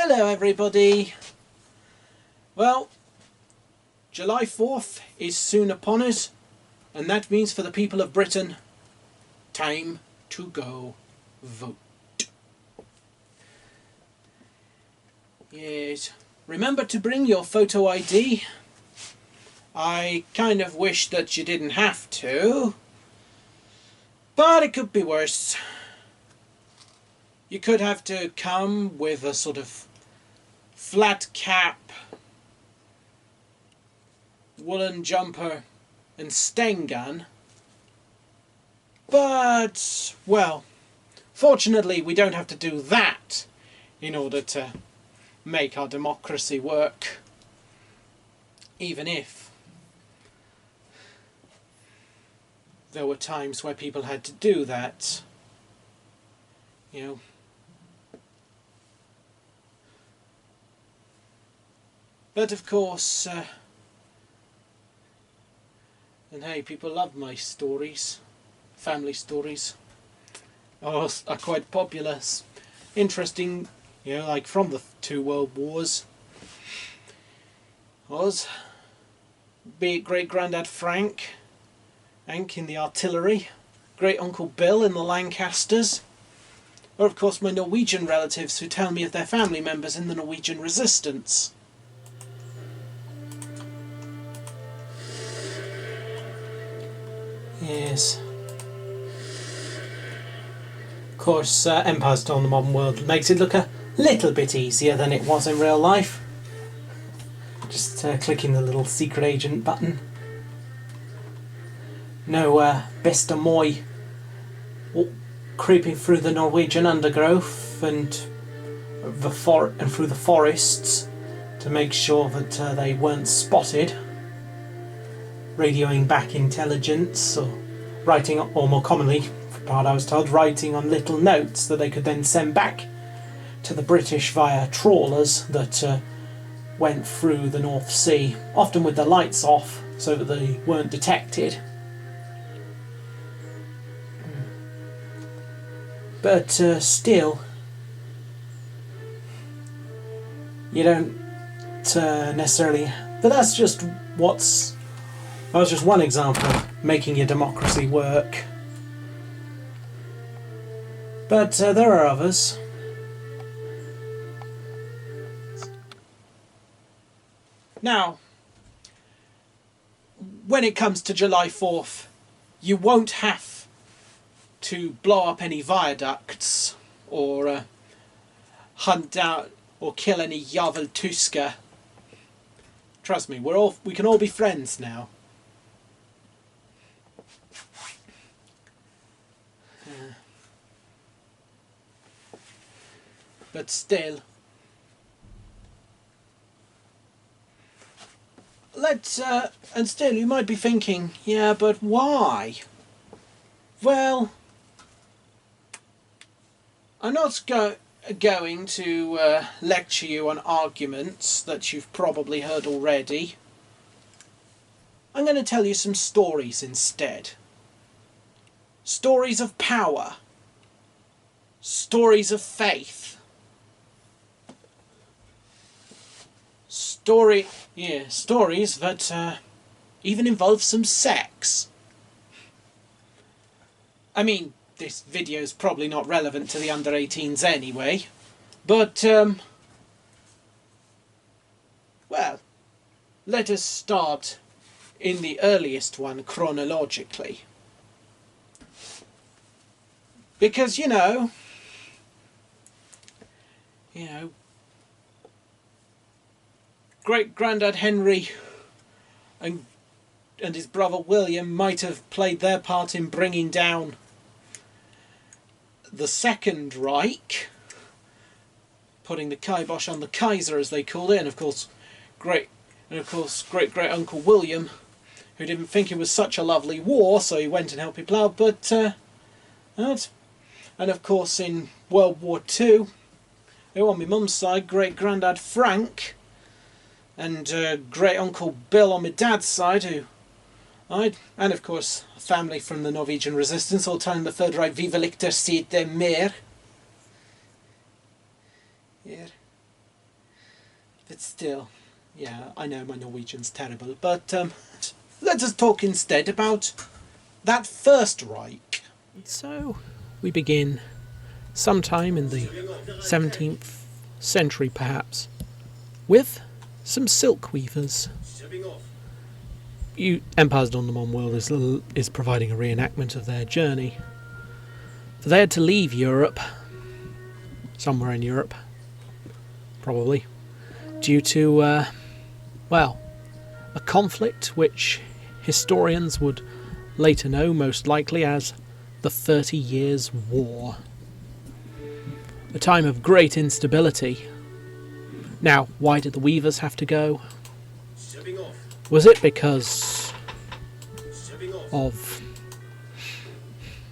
Hello everybody. Well, July 4th is soon upon us, and that means for the people of Britain, time to go vote. Yes, remember to bring your photo ID. I kind of wish that you didn't have to, but it could be worse. You could have to come with a sort of flat cap, woolen jumper and Sten gun. But, well, fortunately we don't have to do that in order to make our democracy work. Even if there were times where people had to do that, you know. But of course, and hey, people love my stories, family stories, are quite popular, interesting, you know, like from the two world wars. Be it Great Grandad Frank in the artillery, Great Uncle Bill in the Lancasters, or of course my Norwegian relatives who tell me of their family members in the Norwegian resistance. Yes. Of course, Empire Store in the modern world makes it look a little bit easier than it was in real life. Just clicking the little secret agent button. No Bester Moy creeping through the Norwegian undergrowth and through the forests to make sure that they weren't spotted. Radioing back intelligence, or writing, or more commonly, from what I was told, writing on little notes that they could then send back to the British via trawlers that went through the North Sea, often with the lights off so that they weren't detected. But still, you don't necessarily... But that's just that was just one example of making your democracy work. But there are others. Now, when it comes to July 4th, you won't have to blow up any viaducts or hunt down or kill any Javel Tusker. Trust me, we can all be friends now. But still, and still you might be thinking, yeah, but why? Well, I'm not going to lecture you on arguments that you've probably heard already. I'm going to tell you some stories instead. Stories of power. Stories of faith. Stories that even involve some sex. I mean, this video is probably not relevant to the under-18s anyway, but, well, let us start in the earliest one chronologically. Because, you know, Great Grandad Henry and his brother William might have played their part in bringing down the Second Reich, putting the kibosh on the Kaiser as they called it, and of course great Uncle William, who didn't think it was such a lovely war, so he went and helped people out. But and of course in World War II, on my mum's side, Great Grandad Frank and Great Uncle Bill on my dad's side, and of course family from the Norwegian resistance, all telling the Third Reich, Viva Lichter, sitte mer. Here. But still, yeah, I know my Norwegian's terrible, but let us talk instead about that First Reich. So, we begin sometime in the 17th century, perhaps, with some silk weavers. Empire's Don the Mon World is providing a reenactment of their journey. For they had to leave Europe, somewhere in Europe, probably, due to, a conflict which historians would later know most likely as the 30 Years' War. A time of great instability. Now, why did the weavers have to go? Was it because of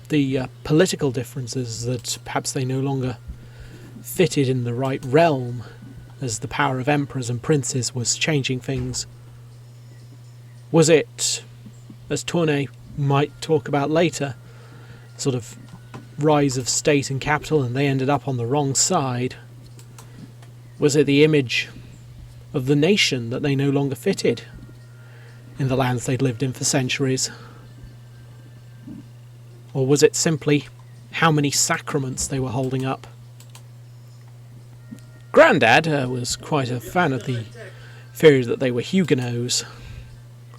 the political differences that perhaps they no longer fitted in the right realm as the power of emperors and princes was changing things? Was it, as Tournay might talk about later, sort of rise of state and capital and they ended up on the wrong side? Was it the image of the nation that they no longer fitted in the lands they'd lived in for centuries? Or was it simply how many sacraments they were holding up? Grandad was quite a fan of the theory that they were Huguenots,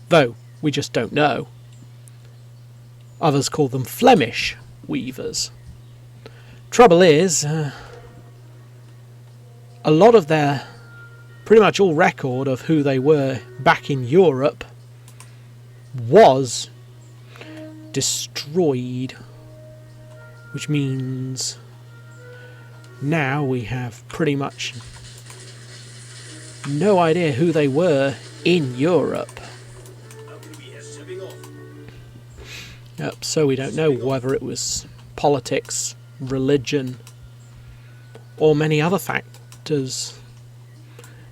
though we just don't know. Others call them Flemish weavers. Trouble is, a lot of their, pretty much all record of who they were back in Europe was destroyed, which means now we have pretty much no idea who they were in Europe. So we don't know whether it was politics, religion, or many other factors.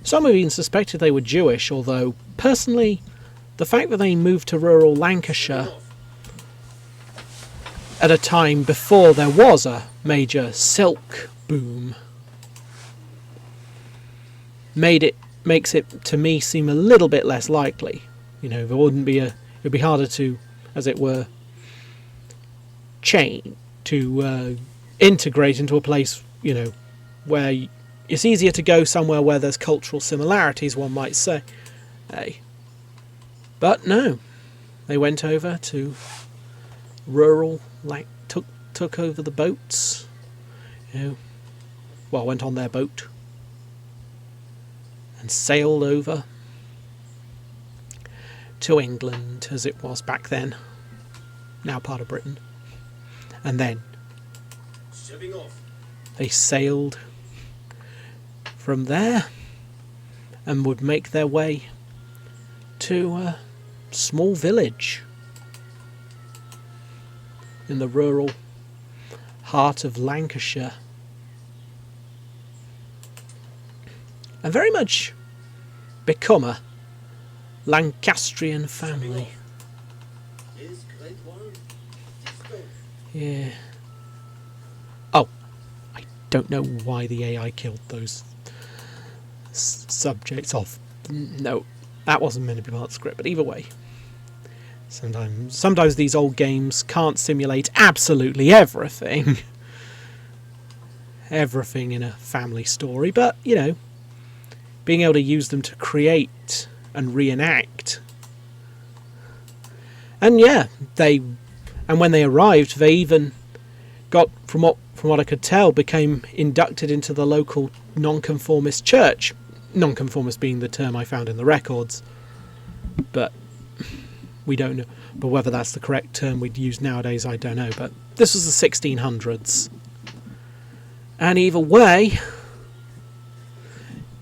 Some have even suspected they were Jewish, although, personally, the fact that they moved to rural Lancashire at a time before there was a major silk boom makes it, to me, seem a little bit less likely. You know, there wouldn't be it'd be harder to, as it were, integrate into a place, you know, where it's easier to go somewhere where there's cultural similarities, one might say. But no, they went over to rural, took over the boats, went on their boat and sailed over to England, as it was back then, now part of Britain. And then they sailed from there and would make their way to a small village in the rural heart of Lancashire, and very much become a Lancastrian family. Yeah. Oh, I don't know why the AI killed those subjects off. No, that wasn't meant to be part of the script, but either way. Sometimes these old games can't simulate absolutely everything. Everything in a family story, but, you know, being able to use them to create and reenact. And yeah, when they arrived, they even got, from what I could tell, became inducted into the local nonconformist church. Nonconformist being the term I found in the records. But we don't know. But whether that's the correct term we'd use nowadays, I don't know. But this was the 1600s. And either way,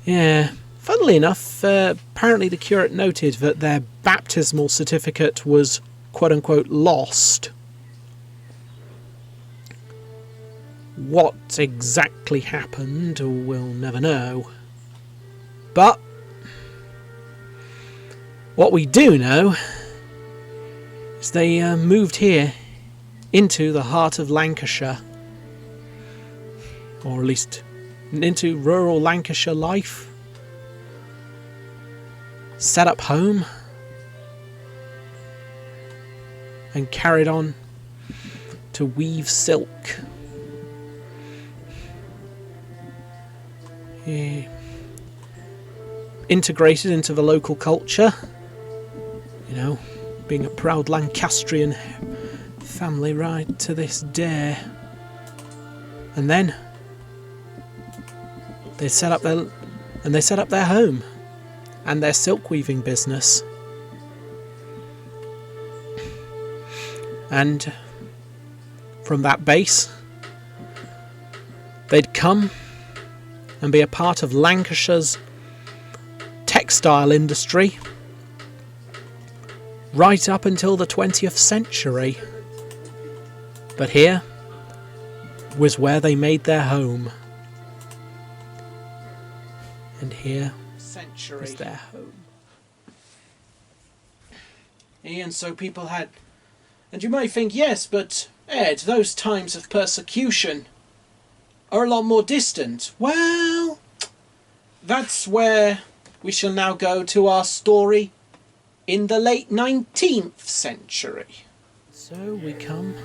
yeah, funnily enough, apparently the curate noted that their baptismal certificate was quote-unquote lost. What exactly happened, we'll never know. But what we do know is they moved here into the heart of Lancashire, or at least into rural Lancashire life, set up home and carried on to weave silk. He integrated into the local culture, you know, being a proud Lancastrian family right to this day. And then they set up their home and their silk weaving business. And from that base, they'd come and be a part of Lancashire's textile industry right up until the 20th century. But here was where they made their home. And here was their home. And so people had... And you might think, yes, but Ed, those times of persecution are a lot more distant. Well, that's where we shall now go to our story in the late 19th century. So we come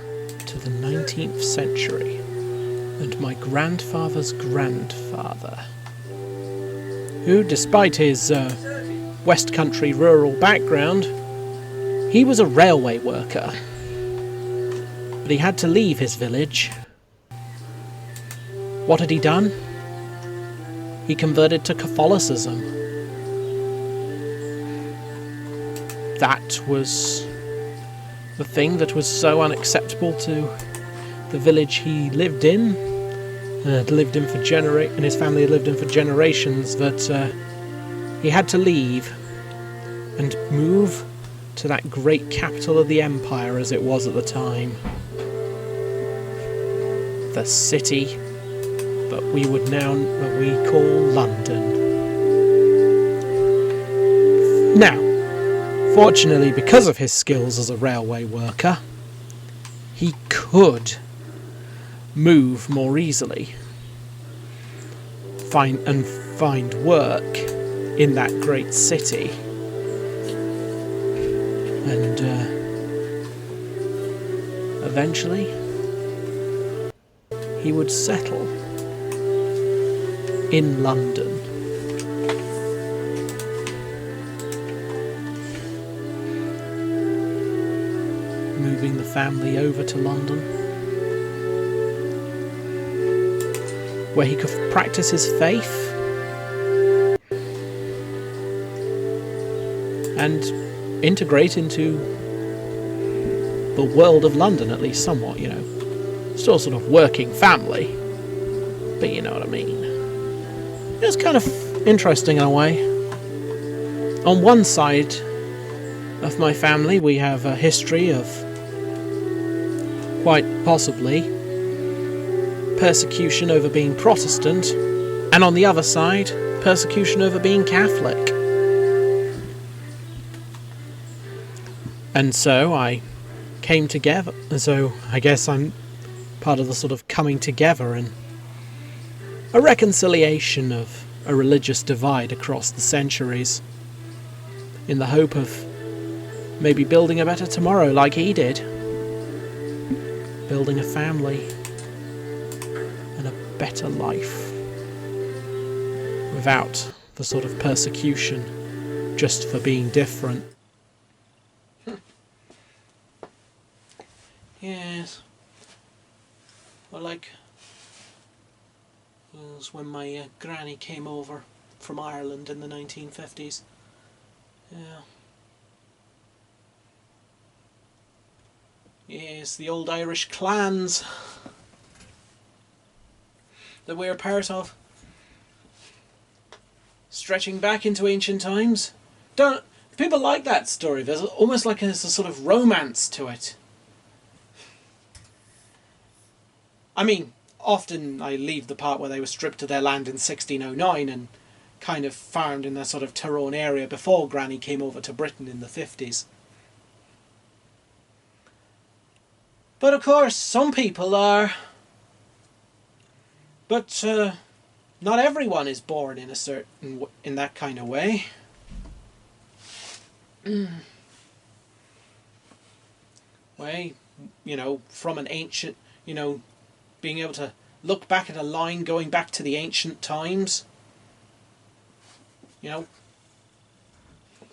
to the 19th century, and my grandfather's grandfather, who, despite his West Country rural background, he was a railway worker. But he had to leave his village. What had he done? He converted to Catholicism. That was the thing that was so unacceptable to the village he lived in, and his family had lived in for generations, that he had to leave and move to that great capital of the empire as it was at the time. The city that we call London. Now, fortunately, because of his skills as a railway worker, he could move more easily, find work in that great city, and eventually he would settle in London. Moving the family over to London, where he could practice his faith and integrate into the world of London, at least somewhat, you know. Still sort of working family, but you know what I mean. It's kind of interesting in a way. On one side of my family, we have a history of quite possibly persecution over being Protestant, and on the other side, persecution over being Catholic. And so I came together, and so I guess I'm part of the sort of coming together and a reconciliation of a religious divide across the centuries, in the hope of maybe building a better tomorrow like he did, building a family and a better life without the sort of persecution just for being different. Yes. Well, like, it was when my granny came over from Ireland in the 1950s. Yeah. Yes, the old Irish clans that we're part of. Stretching back into ancient times. People like that story. There's almost like there's a sort of romance to it. I mean, often I leave the part where they were stripped of their land in 1609 and kind of farmed in that sort of Tyrone area before Granny came over to Britain in the 50s. But of course, some people are. But not everyone is born in that kind of way. way, from an ancient, being able to look back at a line going back to the ancient times.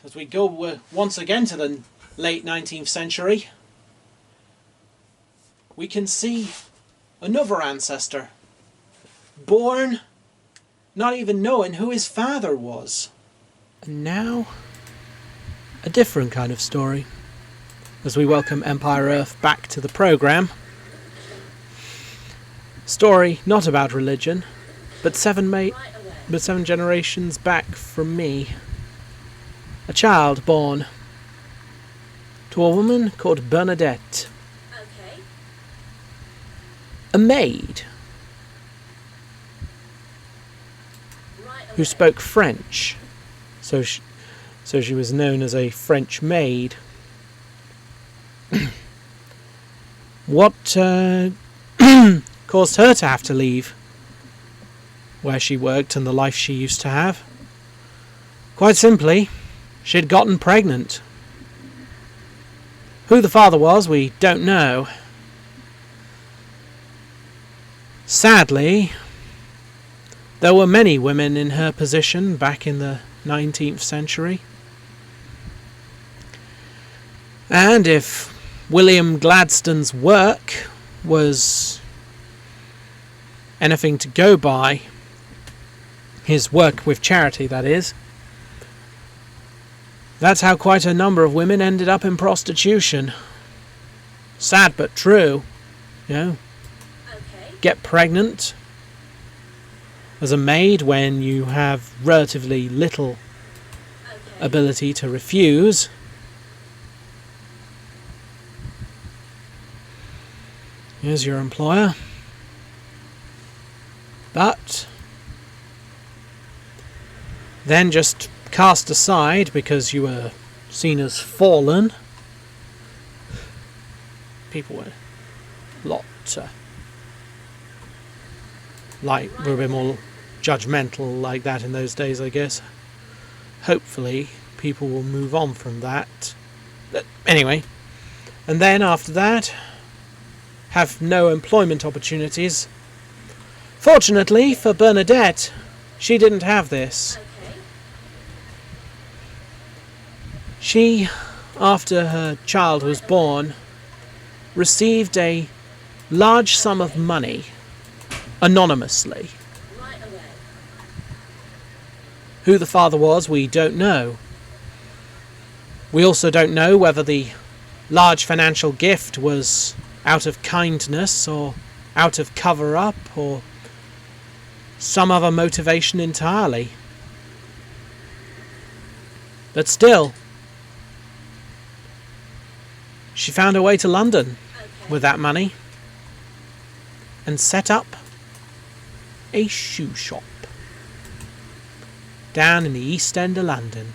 As we go once again to the late 19th century, we can see another ancestor, born not even knowing who his father was. And now, a different kind of story, as we welcome Empire Earth back to the programme. Story not about religion, but seven generations back from me. A child born to a woman called Bernadette. Okay. A maid who spoke French, so she was known as a French maid. What caused her to have to leave where she worked and the life she used to have? Quite simply, she'd gotten pregnant. Who the father was, we don't know. Sadly, there were many women in her position back in the 19th century. And if William Gladstone's work was anything to go by, his work with charity, that is, that's how quite a number of women ended up in prostitution. Sad but true. Okay. Get pregnant as a maid when you have relatively little ability to refuse. Here's your employer. But then just cast aside because you were seen as fallen. People were a lot were a bit more judgmental like that in those days, I guess. Hopefully people will move on from that. But anyway, and then after that, have no employment opportunities. Fortunately for Bernadette, she didn't have this. She, after her child was born, received a large sum of money anonymously. Who the father was, we don't know. We also don't know whether the large financial gift was out of kindness or out of cover-up or some other motivation entirely. But still, she found her way to London with that money and set up a shoe shop down in the East End of London.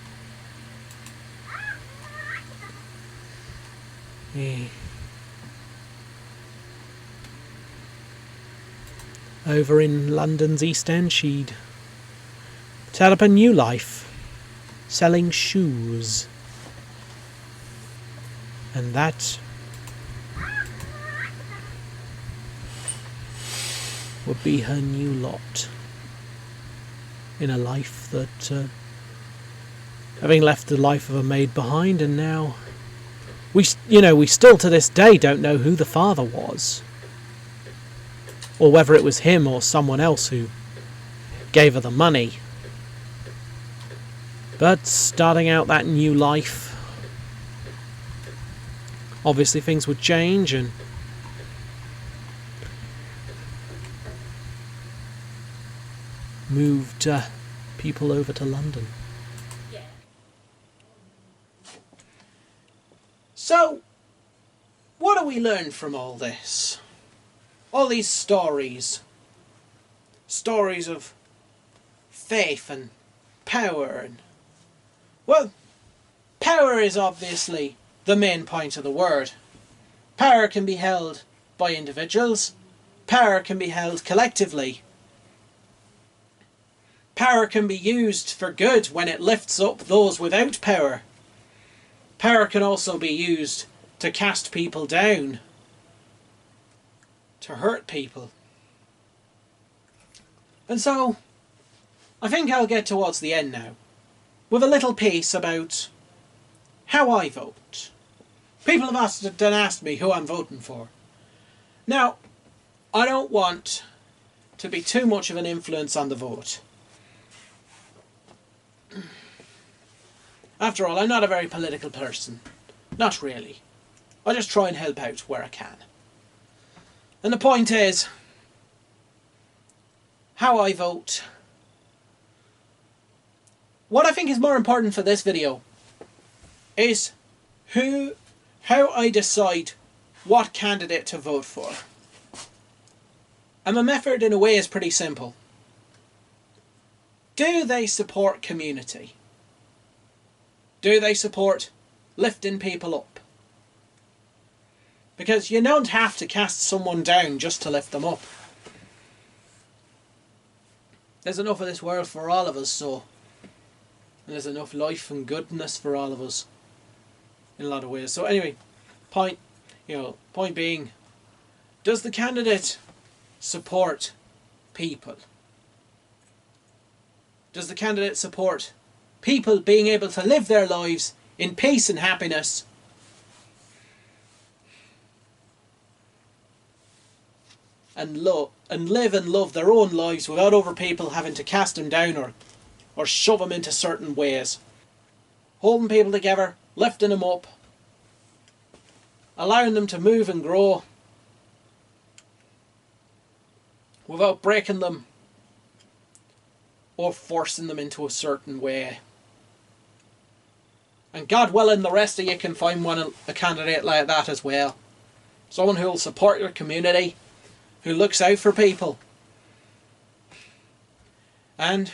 Over in London's East End, she'd set up a new life, selling shoes. And that would be her new lot in a life that, having left the life of a maid behind, and now we still to this day don't know who the father was, or whether it was him or someone else who gave her the money. But starting out that new life, obviously things would change, and moved people over to London. Yeah. So, what do we learn from all this? All these stories. Stories of faith and power. And, well, power is obviously the main point of the word. Power can be held by individuals. Power can be held collectively. Power can be used for good when it lifts up those without power. power can also be used to cast people down, to hurt people. And so, I think I'll get towards the end now, with a little piece about how I vote. People have asked me who I'm voting for. Now, I don't want to be too much of an influence on the vote. After all, I'm not a very political person. Not really. I just try and help out where I can. And the point is, how I vote. What I think is more important for this video is how I decide what candidate to vote for. And my method in a way is pretty simple. Do they support community? Do they support lifting people up? Because you don't have to cast someone down just to lift them up. There's enough of this world for all of us, so. And there's enough life and goodness for all of us. In a lot of ways. So anyway, point being, does the candidate support people? Does the candidate support people being able to live their lives in peace and happiness? And live and love their own lives without other people having to cast them down or shove them into certain ways. Holding people together, lifting them up, allowing them to move and grow without breaking them or forcing them into a certain way. And God willing, the rest of you can find a candidate like that as well. Someone who will support your community, who looks out for people. And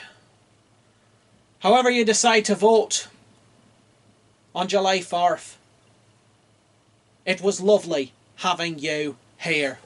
however you decide to vote on July 4th, it was lovely having you here.